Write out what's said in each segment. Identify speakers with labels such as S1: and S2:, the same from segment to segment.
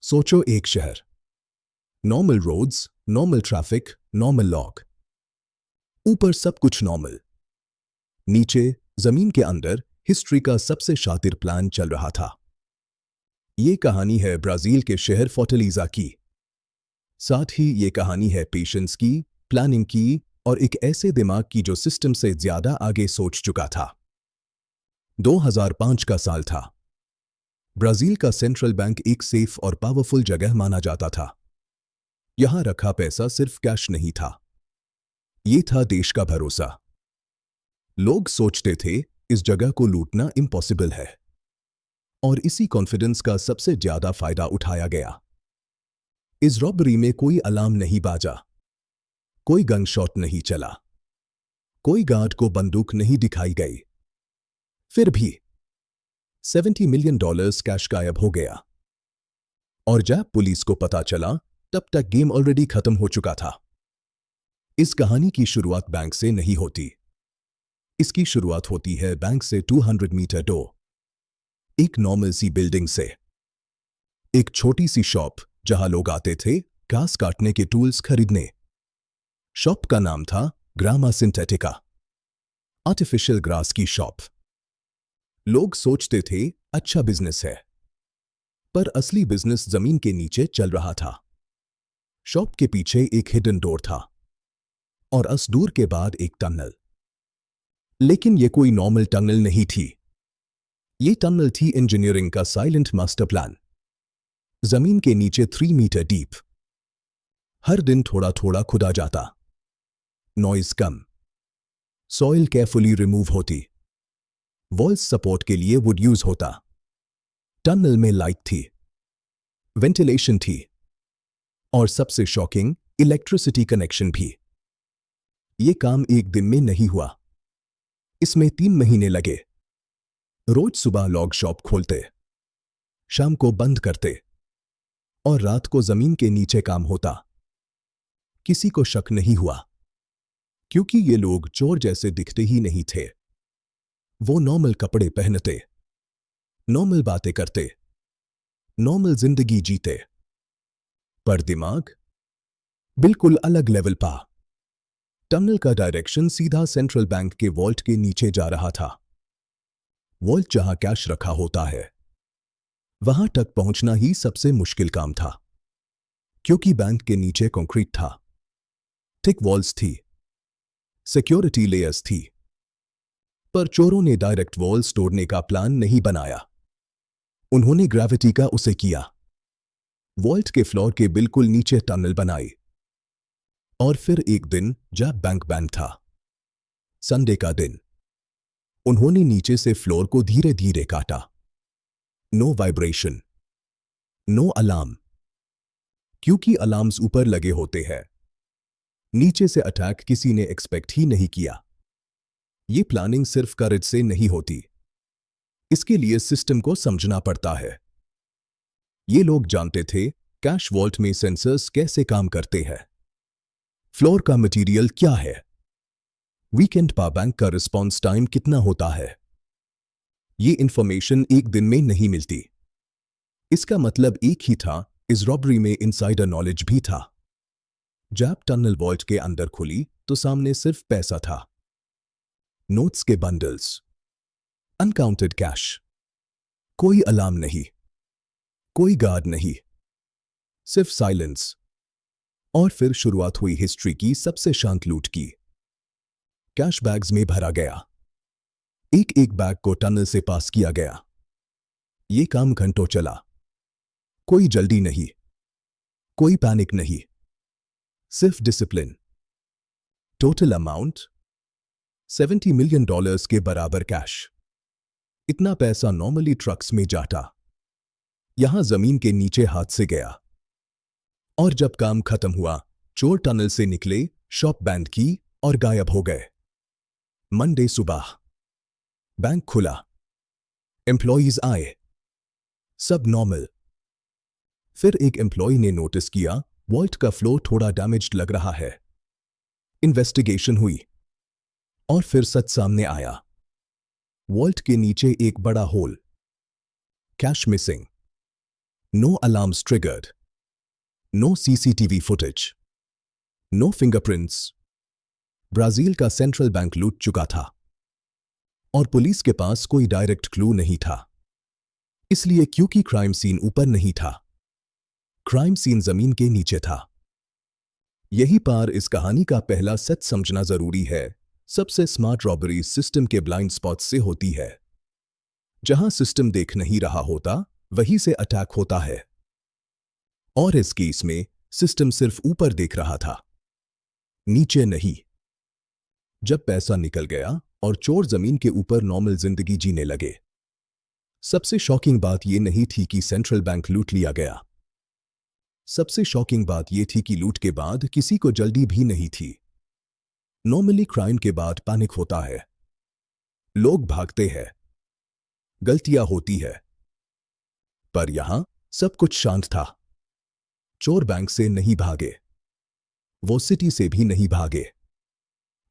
S1: सोचो एक शहर, normal roads, normal traffic, normal lock. ऊपर सब कुछ नॉर्मल, नीचे जमीन के अंदर हिस्ट्री का सबसे शातिर प्लान चल रहा था। ये कहानी है ब्राजील के शहर फोर्टलीजा की। साथ ही ये कहानी है पेशेंस की, प्लानिंग की और एक ऐसे दिमाग की जो सिस्टम से ज्यादा आगे सोच चुका था। 2005 का साल था। ब्राजील का सेंट्रल बैंक एक सेफ और पावरफुल जगह माना जाता था। यहां रखा पैसा सिर्फ कैश नहीं था, ये था देश का भरोसा। लोग सोचते थे इस जगह को लूटना इम्पॉसिबल है, और इसी कॉन्फिडेंस का सबसे ज्यादा फायदा उठाया गया। इस रॉबरी में कोई अलार्म नहीं बाजा, कोई गन शॉट नहीं चला, कोई गार्ड को बंदूक नहीं दिखाई गई। फिर भी $70 मिलियन कैश गायब हो गया। और जब पुलिस को पता चला तब तक गेम ऑलरेडी खत्म हो चुका था। इस कहानी की शुरुआत बैंक से नहीं होती। इसकी शुरुआत होती है बैंक से 200 मीटर दूर, एक नॉर्मल सी बिल्डिंग से। एक छोटी सी शॉप जहां लोग आते थे घास काटने के टूल्स खरीदने। शॉप का नाम था ग्रामा सिंथेटिका, आर्टिफिशियल ग्रास की शॉप। लोग सोचते थे अच्छा बिजनेस है, पर असली बिजनेस जमीन के नीचे चल रहा था। शॉप के पीछे एक हिडन डोर था और उस डोर के बाद एक टनल। लेकिन यह कोई नॉर्मल टनल नहीं थी। ये टनल थी इंजीनियरिंग का साइलेंट मास्टर प्लान। जमीन के नीचे 3 मीटर डीप। हर दिन थोड़ा थोड़ा खुदा जाता, नॉइज कम, सॉइल केयरफुली रिमूव होती, वॉल्स सपोर्ट के लिए वुड यूज होता। टनल में लाइट थी, वेंटिलेशन थी और सबसे शॉकिंग इलेक्ट्रिसिटी कनेक्शन भी। यह काम एक दिन में नहीं हुआ, इसमें 3 महीने लगे। रोज सुबह लोग शॉप खोलते, शाम को बंद करते और रात को जमीन के नीचे काम होता। किसी को शक नहीं हुआ, क्योंकि ये लोग चोर जैसे दिखते ही नहीं थे। वो नॉर्मल कपड़े पहनते, नॉर्मल बातें करते, नॉर्मल जिंदगी जीते, पर दिमाग बिल्कुल अलग लेवल पा। टनल का डायरेक्शन सीधा सेंट्रल बैंक के वॉल्ट के नीचे जा रहा था। वॉल्ट जहां कैश रखा होता है, वहां तक पहुंचना ही सबसे मुश्किल काम था, क्योंकि बैंक के नीचे कंक्रीट था, थिक वॉल्स थी, सिक्योरिटी लेयर्स थी। पर चोरों ने डायरेक्ट वॉल्स तोड़ने का प्लान नहीं बनाया। उन्होंने ग्रेविटी का उसे किया। वॉल्ट के फ्लोर के बिल्कुल नीचे टनल बनाई। और फिर एक दिन जब बैंक बंद था, संडे का दिन, उन्होंने नीचे से फ्लोर को धीरे धीरे काटा। नो वाइब्रेशन, नो अलार्म, क्योंकि अलार्म्स ऊपर लगे होते हैं। नीचे से अटैक किसी ने एक्सपेक्ट ही नहीं किया। ये प्लानिंग सिर्फ करेज से नहीं होती, इसके लिए सिस्टम को समझना पड़ता है। ये लोग जानते थे कैश वॉल्ट में सेंसर्स कैसे काम करते हैं, फ्लोर का मटेरियल क्या है, वीकेंड पावर बैंक का रिस्पॉन्स टाइम कितना होता है। ये इंफॉर्मेशन एक दिन में नहीं मिलती। इसका मतलब एक ही था, इस रॉबरी में इनसाइडर नॉलेज भी था। जब टनल वॉल्ट के अंदर खुली तो सामने सिर्फ पैसा था, नोट्स के बंडल्स, अनकाउंटेड कैश। कोई अलार्म नहीं, कोई गार्ड नहीं, सिर्फ साइलेंस। और फिर शुरुआत हुई हिस्ट्री की सबसे शांत लूट की। कैश बैग्स में भरा गया, एक एक बैग को टनल से पास किया गया। यह काम घंटों चला, कोई जल्दी नहीं, कोई पैनिक नहीं, सिर्फ डिसिप्लिन। टोटल अमाउंट $70 मिलियन के बराबर कैश। इतना पैसा नॉर्मली ट्रक्स में जाता, यहां जमीन के नीचे हाथ से गया। और जब काम खत्म हुआ, चोर टनल से निकले, शॉप बंद की और गायब हो गए। मंडे सुबह बैंक खुला, एम्प्लॉइज आए, सब नॉर्मल। फिर एक एम्प्लॉय ने नोटिस किया वॉल्ट का फ्लो थोड़ा डैमेज्ड लग रहा है। इन्वेस्टिगेशन हुई और फिर सच सामने आया। वॉल्ट के नीचे एक बड़ा hole, cash missing, No alarms triggered. No CCTV footage. No fingerprints. Brazil का सेंट्रल बैंक लूट चुका था और पुलिस के पास कोई डायरेक्ट क्लू नहीं था। इसलिए क्योंकि क्राइम सीन ऊपर नहीं था, क्राइम सीन जमीन के नीचे था। यही पार इस कहानी का पहला सच समझना जरूरी है। सबसे स्मार्ट रॉबरी सिस्टम के ब्लाइंड स्पॉट से होती है। जहां सिस्टम देख नहीं रहा होता, वहीं से अटैक होता है। और इस केस में सिस्टम सिर्फ ऊपर देख रहा था, नीचे नहीं। जब पैसा निकल गया और चोर जमीन के ऊपर नॉर्मल जिंदगी जीने लगे। सबसे शॉकिंग बात यह नहीं थी कि सेंट्रल बैंक लूट लिया गया। सबसे शॉकिंग बात यह थी कि लूट के बाद किसी को जल्दी भी नहीं थी। नॉर्मली क्राइम के बाद पैनिक होता है, लोग भागते हैं, गलतियां होती है। पर यहां सब कुछ शांत था। चोर बैंक से नहीं भागे, वो सिटी से भी नहीं भागे,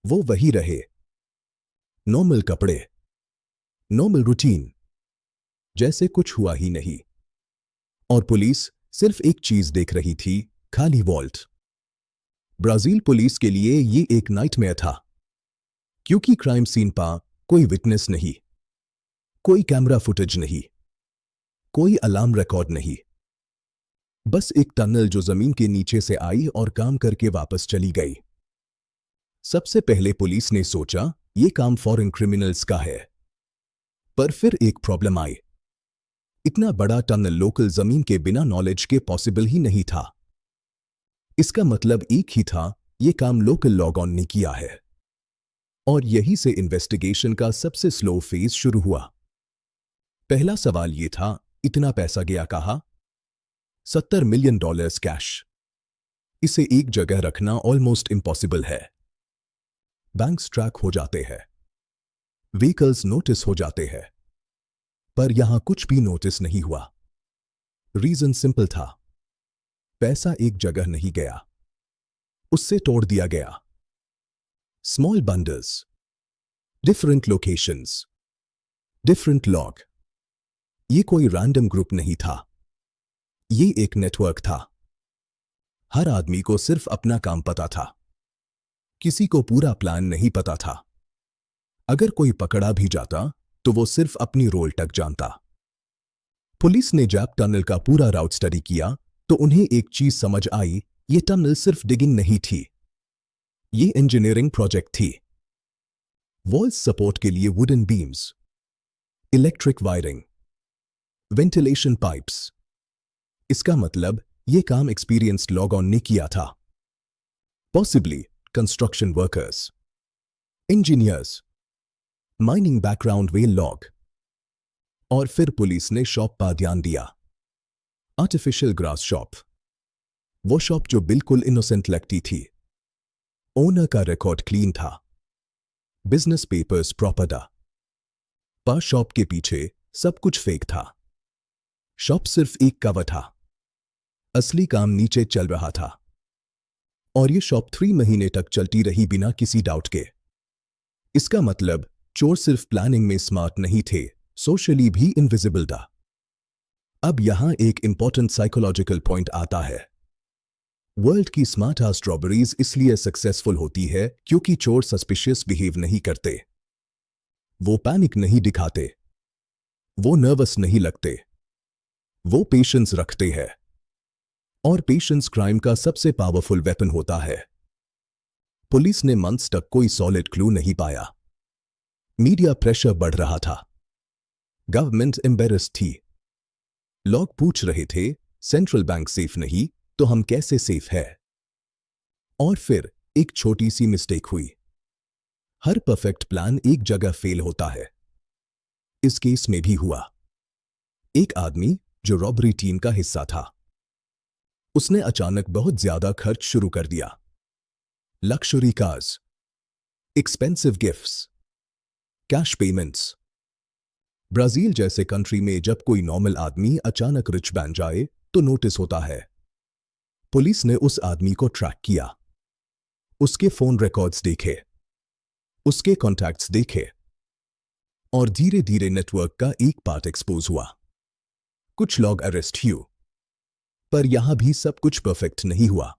S1: वो वही रहे। नॉर्मल कपड़े, नॉर्मल रूटीन, जैसे कुछ हुआ ही नहीं। और पुलिस सिर्फ एक चीज देख रही थी, खाली वॉल्ट। ब्राजील पुलिस के लिए ये एक नाइटमेयर था, क्योंकि क्राइम सीन पर कोई विटनेस नहीं, कोई कैमरा फुटेज नहीं, कोई अलार्म रिकॉर्ड नहीं। बस एक टनल जो जमीन के नीचे से आई और काम करके वापस चली गई। सबसे पहले पुलिस ने सोचा ये काम फॉरेन क्रिमिनल्स का है। पर फिर एक प्रॉब्लम आई। इतना बड़ा टनल लोकल जमीन के बिना नॉलेज के पॉसिबल ही नहीं था। इसका मतलब एक ही था, ये काम लोकल लॉग ऑन ने किया है। और यही से इन्वेस्टिगेशन का सबसे स्लो फेज शुरू हुआ। पहला सवाल ये था, इतना पैसा गया कहां? $70 मिलियन कैश। इसे एक जगह रखना ऑलमोस्ट इम्पॉसिबल है। बैंक्स ट्रैक हो जाते हैं, व्हीकल्स नोटिस हो जाते हैं, पर यहां कुछ भी नोटिस नहीं हुआ। रीजन सिंपल था, पैसा एक जगह नहीं गया, उससे तोड़ दिया गया। Small bundles, different locations, different log. ये कोई रैंडम ग्रुप नहीं था, ये एक नेटवर्क था। हर आदमी को सिर्फ अपना काम पता था, किसी को पूरा प्लान नहीं पता था। अगर कोई पकड़ा भी जाता तो वो सिर्फ अपनी रोल तक जानता। पुलिस ने जब टनल का पूरा राउट स्टडी किया तो उन्हें एक चीज समझ आई, ये टनल सिर्फ डिगिंग नहीं थी, ये इंजीनियरिंग प्रोजेक्ट थी। वॉल्स सपोर्ट के लिए wooden beams, electric wiring, ventilation pipes. इसका मतलब ये काम एक्सपीरियंस्ड लॉग ऑन ने किया था। Possibly construction workers, engineers, mining background वे लॉग। और फिर पुलिस ने शॉप पर ध्यान दिया। आर्टिफिशियल ग्रास शॉप, वो शॉप जो बिल्कुल इनोसेंट लगती थी। ओनर का रिकॉर्ड क्लीन था, बिजनेस पेपर्स प्रॉपर था, पर शॉप के पीछे सब कुछ फेक था। शॉप सिर्फ एक कवर था, असली काम नीचे चल रहा था। और ये शॉप 3 महीने तक चलती रही बिना किसी डाउट के। इसका मतलब चोर सिर्फ प्लानिंग में स्मार्ट नहीं थे, सोशली भी इनविजिबल था। अब यहां एक इंपॉर्टेंट साइकोलॉजिकल पॉइंट आता है। वर्ल्ड की स्मार्टेस्ट रॉबरीज इसलिए सक्सेसफुल होती है क्योंकि चोर सस्पिशियस बिहेव नहीं करते, वो पैनिक नहीं दिखाते, वो नर्वस नहीं लगते, वो पेशेंस रखते हैं। और पेशेंस क्राइम का सबसे पावरफुल वेपन होता है। पुलिस ने मंथ्स तक कोई सॉलिड क्लू नहीं पाया। मीडिया प्रेशर बढ़ रहा था, गवर्नमेंट एम्बेरस्ड थी, लोग पूछ रहे थे सेंट्रल बैंक सेफ नहीं तो हम कैसे सेफ है। और फिर एक छोटी सी मिस्टेक हुई। हर परफेक्ट प्लान एक जगह फेल होता है। इस केस में भी हुआ। एक आदमी जो रॉबरी टीम का हिस्सा था, उसने अचानक बहुत ज्यादा खर्च शुरू कर दिया। Luxury cars, expensive gifts, cash payments. Brazil जैसे कंट्री में जब कोई नॉर्मल आदमी अचानक रिच बन जाए तो नोटिस होता है। पुलिस ने उस आदमी को ट्रैक किया, उसके फोन रिकॉर्ड्स देखे, उसके कॉन्टैक्ट्स देखे, और धीरे धीरे नेटवर्क का एक पार्ट एक्सपोज हुआ। कुछ लोग अरेस्ट हुए, पर यहां भी सब कुछ परफेक्ट नहीं हुआ।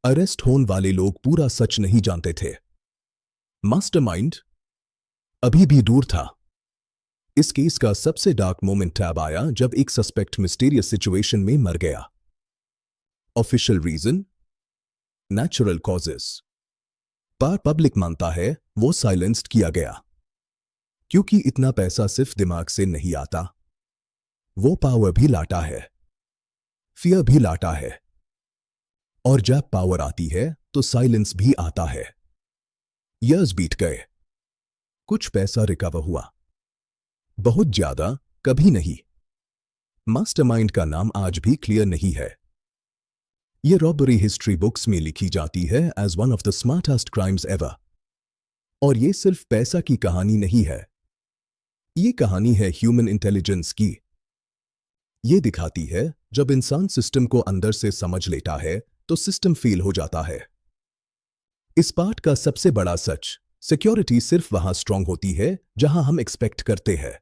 S1: अरेस्ट होने वाले लोग पूरा सच नहीं जानते थे। मास्टरमाइंड अभी भी दूर था। इस केस का सबसे डार्क मोमेंट तब आया जब एक सस्पेक्ट मिस्टीरियस सिचुएशन में मर गया। ऑफिशियल रीजन नेचुरल कॉजेस, पर पब्लिक मानता है वो साइलेंस्ड किया गया क्योंकि इतना पैसा सिर्फ दिमाग से नहीं आता, वो पावर भी लाता है, फियर भी लाता है, और जब पावर आती है तो साइलेंस भी आता है। इयर्स बीत गए, कुछ पैसा रिकवर हुआ, बहुत ज्यादा कभी नहीं। मास्टरमाइंड का नाम आज भी क्लियर नहीं है। ये रॉबरी हिस्ट्री बुक्स में लिखी जाती है as one of the smartest crimes ever. और ये सिर्फ पैसा की कहानी नहीं है, ये कहानी है ह्यूमन इंटेलिजेंस की। ये दिखाती है जब इंसान सिस्टम को अंदर से समझ लेता है तो सिस्टम फेल हो जाता है। इस पार्ट का सबसे बड़ा सच, सिक्योरिटी सिर्फ वहां स्ट्रांग होती है जहां हम एक्सपेक्ट करते हैं।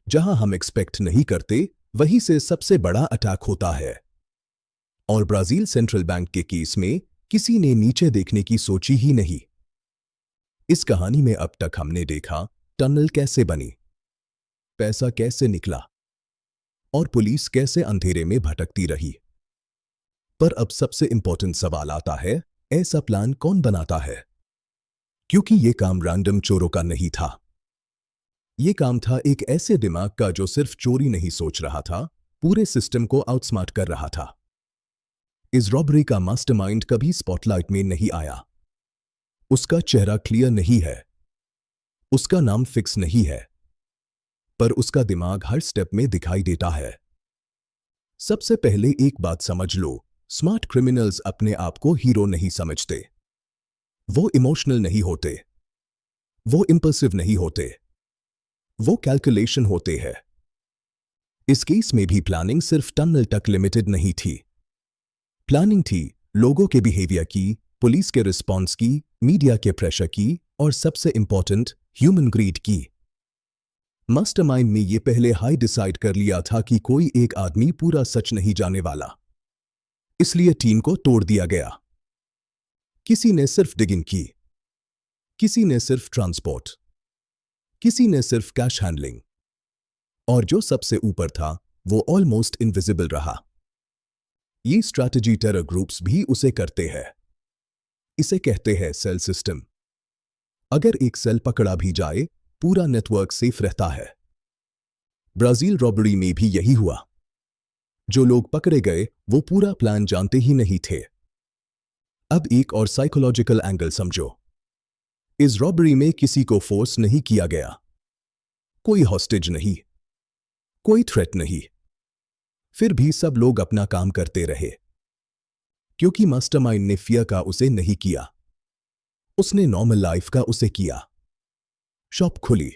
S1: जहां हम एक्सपेक्ट नहीं करते वहीं से सबसे बड़ा अटैक होता है। और ब्राजील सेंट्रल बैंक के केस में किसी ने नीचे देखने की सोची ही नहीं। इस कहानी में अब तक हमने देखा टनल कैसे बनी, पैसा कैसे निकला और पुलिस कैसे अंधेरे में भटकती रही। पर अब सबसे इंपॉर्टेंट सवाल आता है, ऐसा प्लान कौन बनाता है? क्योंकि यह काम रैंडम चोरों का नहीं था। यह काम था एक ऐसे दिमाग का जो सिर्फ चोरी नहीं सोच रहा था, पूरे सिस्टम को आउटस्मार्ट कर रहा था। इस रॉबरी का मास्टरमाइंड कभी स्पॉटलाइट में नहीं आया। उसका चेहरा क्लियर नहीं है, उसका नाम फिक्स नहीं है, पर उसका दिमाग हर स्टेप में दिखाई देता है। सबसे पहले एक बात समझ लो, स्मार्ट क्रिमिनल्स अपने आप को हीरो नहीं समझते। वो इमोशनल नहीं होते, वो इंपल्सिव नहीं होते, वो कैलकुलेशन होते हैं। इस केस में भी प्लानिंग सिर्फ टनल तक लिमिटेड नहीं थी। प्लानिंग थी लोगों के बिहेवियर की, पुलिस के रिस्पॉन्स की, मीडिया के प्रेशर की, और सबसे इंपॉर्टेंट ह्यूमन ग्रीड की। मास्टरमाइंड ने ये पहले हाई डिसाइड कर लिया था कि कोई एक आदमी पूरा सच नहीं जाने वाला, इसलिए टीम को तोड़ दिया गया। किसी ने सिर्फ डिगिंग की, किसी ने सिर्फ ट्रांसपोर्ट, किसी ने सिर्फ कैश हैंडलिंग, और जो सबसे ऊपर था वो ऑलमोस्ट इनविजिबल रहा। ये स्ट्रैटेजी टेरर ग्रुप्स भी उसे करते हैं। इसे कहते हैं सेल सिस्टम। अगर एक सेल पकड़ा भी जाए, पूरा नेटवर्क सेफ रहता है। ब्राजील रॉबरी में भी यही हुआ। जो लोग पकड़े गए वो पूरा प्लान जानते ही नहीं थे। अब एक और साइकोलॉजिकल एंगल समझो। इस रॉबरी में किसी को फोर्स नहीं किया गया, कोई हॉस्टेज नहीं, कोई थ्रेट नहीं, फिर भी सब लोग अपना काम करते रहे क्योंकि मास्टरमाइंड ने फियर का उसे नहीं किया, उसने नॉर्मल लाइफ का उसे किया। शॉप खुली,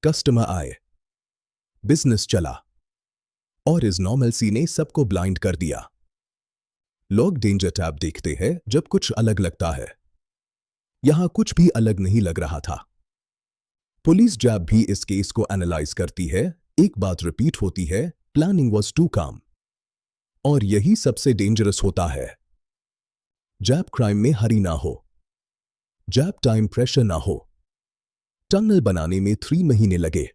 S1: कस्टमर आए, बिजनेस चला, और इस नॉर्मलसी ने सबको ब्लाइंड कर दिया। लोग डेंजर टैब देखते हैं जब कुछ अलग लगता है। यहां कुछ भी अलग नहीं लग रहा था। पुलिस जब भी इस केस को एनालाइज करती है, एक बात रिपीट होती है, प्लानिंग वॉज टू काम। और यही सबसे डेंजरस होता है। जब क्राइम में हरी ना हो, जब टाइम प्रेशर ना हो। टनल बनाने में 3 महीने लगे।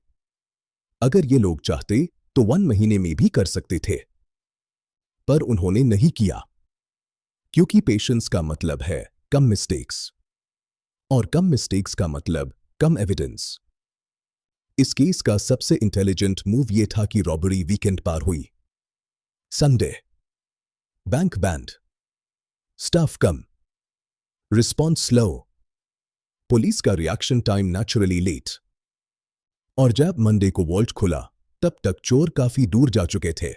S1: अगर ये लोग चाहते तो 1 महीने में भी कर सकते थे, पर उन्होंने नहीं किया क्योंकि पेशेंस का मतलब है कम मिस्टेक्स, और कम मिस्टेक्स का मतलब कम एविडेंस। इस केस का सबसे इंटेलिजेंट मूव ये था कि रॉबरी वीकेंड पार हुई। संडे, बैंक बैंड, स्टाफ कम, रिस्पॉन्स स्लो, पुलिस का रिएक्शन टाइम नेचुरली लेट। और जब मंडे को वॉल्ट खुला, तब तक चोर काफी दूर जा चुके थे।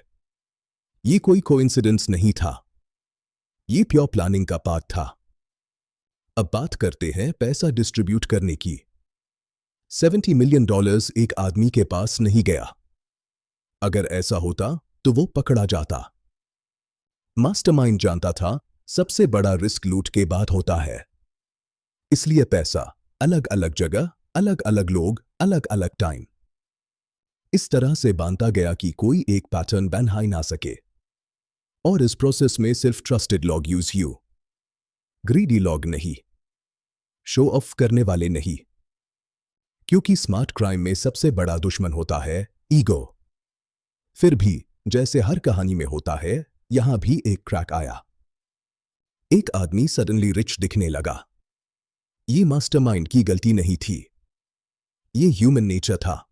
S1: ये कोई कोइंसिडेंस नहीं था, ये प्योर प्लानिंग का पार्ट था। अब बात करते हैं पैसा डिस्ट्रीब्यूट करने की। $70 मिलियन एक आदमी के पास नहीं गया। अगर ऐसा होता तो वो पकड़ा जाता। मास्टरमाइंड जानता था सबसे बड़ा रिस्क लूट के बाद होता है, इसलिए पैसा अलग अलग जगह, अलग अलग लोग, अलग अलग टाइम, इस तरह से बांधा गया कि कोई एक पैटर्न बना ही ना सके। और इस प्रोसेस में सिर्फ ट्रस्टेड लोग यूज यू, ग्रीडी लोग नहीं, शो ऑफ करने वाले नहीं, क्योंकि स्मार्ट क्राइम में सबसे बड़ा दुश्मन होता है ईगो। फिर भी जैसे हर कहानी में होता है, यहां भी एक क्रैक आया। एक आदमी सडनली रिच दिखने लगा। ये मास्टरमाइंड की गलती नहीं थी, ये ह्यूमन नेचर था।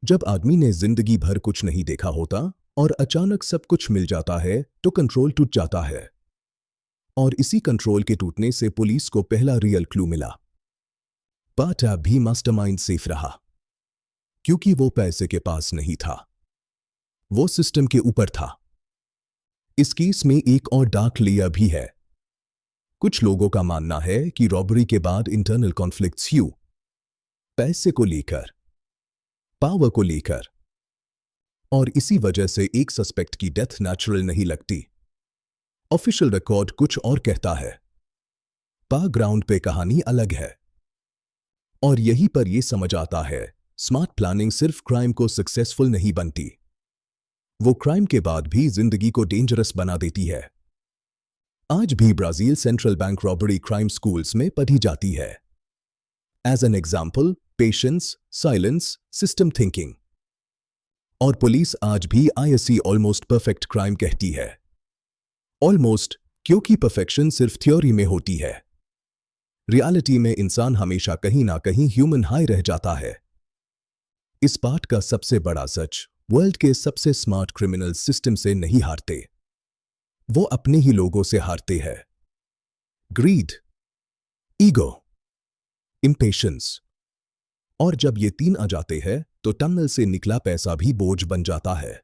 S1: जब आदमी ने जिंदगी भर कुछ नहीं देखा होता और अचानक सब कुछ मिल जाता है तो कंट्रोल टूट जाता है। और इसी कंट्रोल के टूटने से पुलिस को पहला रियल क्लू मिला। पाटा भी मास्टरमाइंड सेफ रहा, क्योंकि वो पैसे के पास नहीं था, वो सिस्टम के ऊपर था। इस केस में एक और डार्क लेयर भी है। कुछ लोगों का मानना है कि रॉबरी के बाद इंटरनल कॉन्फ्लिक्ट्स हुए, पैसे को लेकर, पावर को लेकर, और इसी वजह से एक सस्पेक्ट की डेथ नेचुरल नहीं लगती। ऑफिशियल रिकॉर्ड कुछ और कहता है, बैकग्राउंड पे कहानी अलग है। और यहीं पर यह समझ आता है, स्मार्ट प्लानिंग सिर्फ क्राइम को सक्सेसफुल नहीं बनती, वो क्राइम के बाद भी जिंदगी को डेंजरस बना देती है। आज भी Brazil central bank robbery crime schools में पढ़ी जाती है। As an example, patience, silence, system thinking. और पुलिस आज भी आईएससी ऑलमोस्ट परफेक्ट क्राइम कहती है। ऑलमोस्ट, क्योंकि परफेक्शन सिर्फ थ्योरी में होती है। रियलिटी में इंसान हमेशा कहीं ना कहीं ह्यूमन हाई रह जाता है। इस पार्ट का सबसे बड़ा सच, वर्ल्ड के सबसे स्मार्ट क्रिमिनल सिस्टम से नहीं हारते, वो अपने ही लोगों से हारते हैं। Greed, ego, impatience. और जब ये तीन आ जाते हैं तो टनल से निकला पैसा भी बोझ बन जाता है।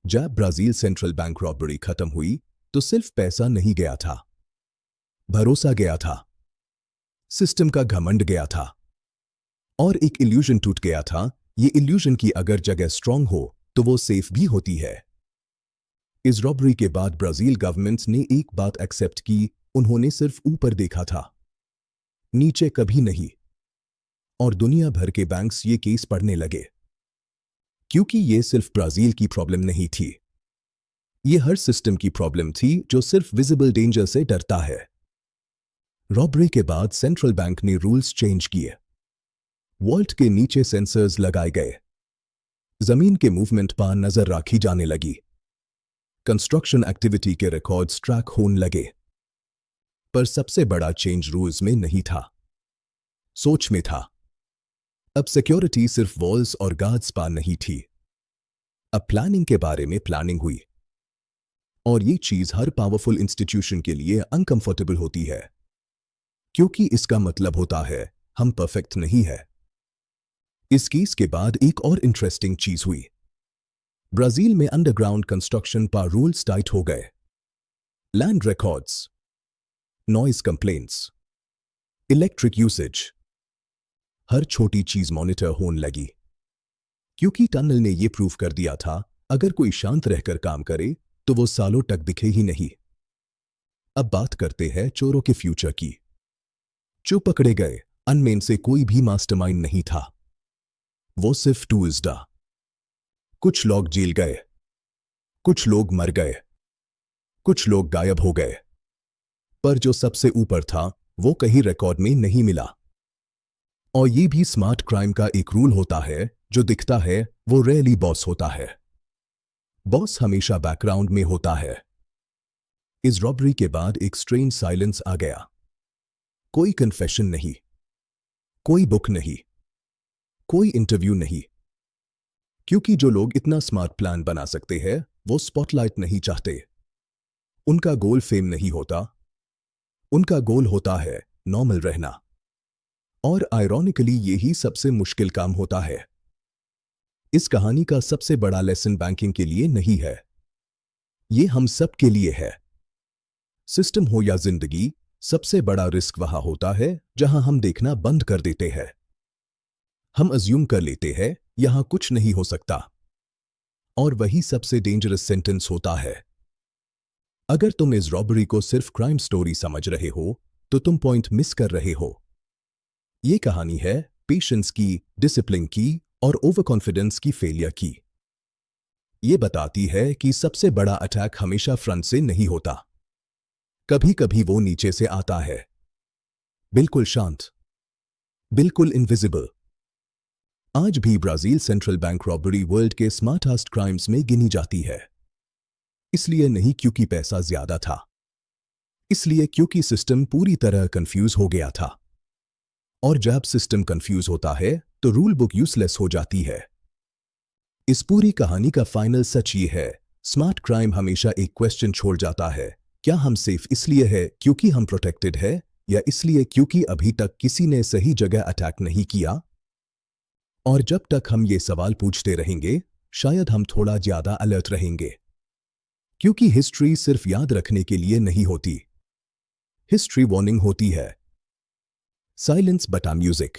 S1: जब ब्राजील सेंट्रल बैंक रॉबरी खत्म हुई तो सिर्फ पैसा नहीं गया था, भरोसा गया था, सिस्टम का घमंड गया था, और एक इल्यूजन टूट गया था। ये इल्यूजन की अगर जगह स्ट्रांग हो तो वो सेफ भी होती है। इस रॉबरी के बाद ब्राजील गवर्नमेंट ने एक बात एक्सेप्ट की, उन्होंने सिर्फ ऊपर देखा था, नीचे कभी नहीं। और दुनिया भर के बैंक्स ये केस पढ़ने लगे, क्योंकि ये सिर्फ ब्राजील की प्रॉब्लम नहीं थी, ये हर सिस्टम की प्रॉब्लम थी जो सिर्फ विजिबल डेंजर से डरता है। रॉबरी के बाद सेंट्रल बैंक ने रूल्स चेंज किए, वॉल्ट के नीचे सेंसर्स लगाए गए, जमीन के मूवमेंट पर नजर रखी जाने लगी, कंस्ट्रक्शन एक्टिविटी के रिकॉर्ड्स ट्रैक होने लगे। पर सबसे बड़ा चेंज रूल्स में नहीं था, सोच में था। अब सिक्योरिटी सिर्फ वॉल्स और गार्ड्स पर नहीं थी, अब प्लानिंग के बारे में प्लानिंग हुई। और ये चीज हर पावरफुल इंस्टीट्यूशन के लिए अनकंफर्टेबल होती है, क्योंकि इसका मतलब होता है हम परफेक्ट नहीं है। इस केस के बाद एक और इंटरेस्टिंग चीज हुई। ब्राजील में अंडरग्राउंड कंस्ट्रक्शन पर रूल्स टाइट हो गए। Land records, noise complaints, electric usage, हर छोटी चीज मॉनिटर होने लगी, क्योंकि टनल ने यह प्रूव कर दिया था, अगर कोई शांत रहकर काम करे तो वो सालों तक दिखे ही नहीं। अब बात करते हैं चोरों के फ्यूचर की। जो पकड़े गए, अनमेन से कोई भी मास्टरमाइंड नहीं था, वो सिर्फ टूल्स था। कुछ लोग जेल गए, कुछ लोग मर गए, कुछ लोग गायब हो गए, पर जो सबसे ऊपर था वो कहीं रिकॉर्ड में नहीं मिला। और ये भी स्मार्ट क्राइम का एक रूल होता है, जो दिखता है वो रेयरली बॉस होता है। बॉस हमेशा बैकग्राउंड में होता है। इस रॉबरी के बाद एक स्ट्रेंज साइलेंस आ गया। कोई कन्फेशन नहीं, कोई बुक नहीं, कोई इंटरव्यू नहीं, क्योंकि जो लोग इतना स्मार्ट प्लान बना सकते हैं वो स्पॉटलाइट नहीं चाहते। उनका गोल फेम नहीं होता, उनका गोल होता है नॉर्मल रहना। और आयरॉनिकली यही सबसे मुश्किल काम होता है। इस कहानी का सबसे बड़ा लेसन बैंकिंग के लिए नहीं है, ये हम सब के लिए है। सिस्टम हो या जिंदगी, सबसे बड़ा रिस्क वहां होता है जहां हम देखना बंद कर देते हैं। हम अज्यूम कर लेते हैं यहां कुछ नहीं हो सकता, और वही सबसे डेंजरस सेंटेंस होता है। अगर तुम इस रॉबरी को सिर्फ क्राइम स्टोरी समझ रहे हो तो तुम पॉइंट मिस कर रहे हो। ये कहानी है पेशेंस की, डिसिप्लिन की और ओवर कॉन्फिडेंस की फेलियर की। ये बताती है कि सबसे बड़ा अटैक हमेशा फ्रंट से नहीं होता, कभी कभी वो नीचे से आता है, बिल्कुल शांत, बिल्कुल इनविजिबल। आज भी Brazil central bank robbery world के स्मार्टेस्ट क्राइम्स में गिनी जाती है। इसलिए नहीं क्योंकि पैसा ज्यादा था, इसलिए क्योंकि सिस्टम पूरी तरह कंफ्यूज हो गया था। और जब सिस्टम कंफ्यूज होता है तो रूल बुक यूजलेस हो जाती है। इस पूरी कहानी का फाइनल सच ये है, स्मार्ट क्राइम हमेशा एक क्वेश्चन छोड़ जाता है, क्या हम सेफ इसलिए है क्योंकि हम प्रोटेक्टेड है, या इसलिए क्योंकि अभी तक किसी ने सही जगह अटैक नहीं किया? और जब तक हम ये सवाल पूछते रहेंगे, शायद हम थोड़ा ज्यादा अलर्ट रहेंगे। क्योंकि हिस्ट्री सिर्फ याद रखने के लिए नहीं होती, हिस्ट्री वार्निंग होती है। साइलेंस बटा म्यूजिक।